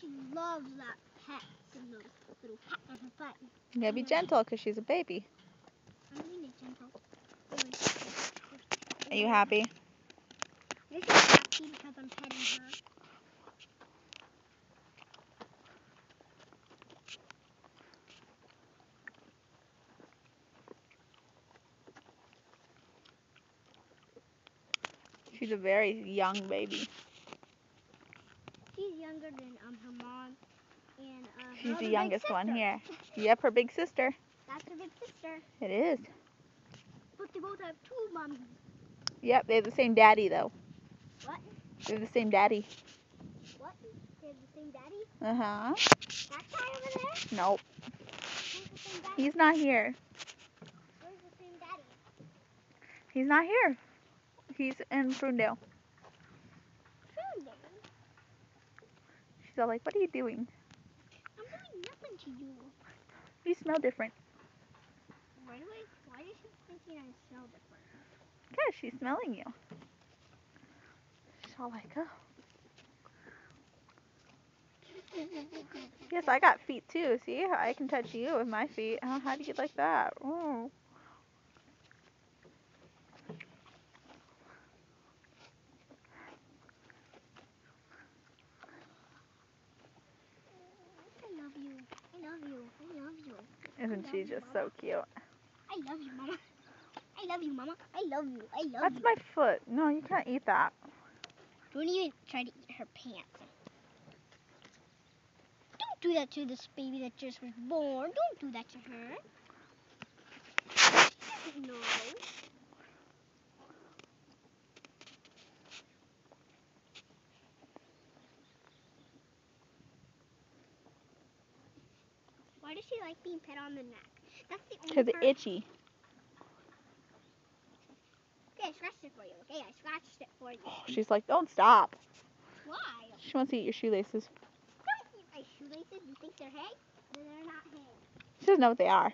she loves that pet and those little pat on her butt. You gotta be gentle because she's a baby. I'm being gentle. Are you happy? This is happy because I'm petting her. She's a very young baby. She's younger than her mom and She's her the youngest one sister. here. Yep, her big sister. That's her big sister. It is. But they both have two mommies. Yep, they have the same daddy though. What? They have the same daddy. What? They have the same daddy? Uh-huh. That guy over there? Nope. Who's the same daddy? He's not here. Where's the same daddy? He's not here. He's in Fruindale. Fruindale? She's all like, what are you doing? I'm doing nothing to you. You smell different. Why is she thinking I smell different? Yeah, she's smelling you. She's all like, oh. Yes, I got feet too. See, I can touch you with my feet. Oh, how do you like that? Oh. I love you. I love you. I love you. Isn't she just so cute? I love you, Mama. I love you, Mama. I love you. I love That's you. my foot. No, you can't eat that. Don't even try to eat her pants. Don't do that to this baby that just was born. Don't do that to her. She doesn't know. Why does she like being pet on the neck? That's the only Because it's itchy. Okay, I scratched it for you. Okay, I scratched it for you. She's like, don't stop. Why? She wants to eat your shoelaces. Don't eat my shoelaces. You think they're hay? They're not hay. She doesn't know what they are.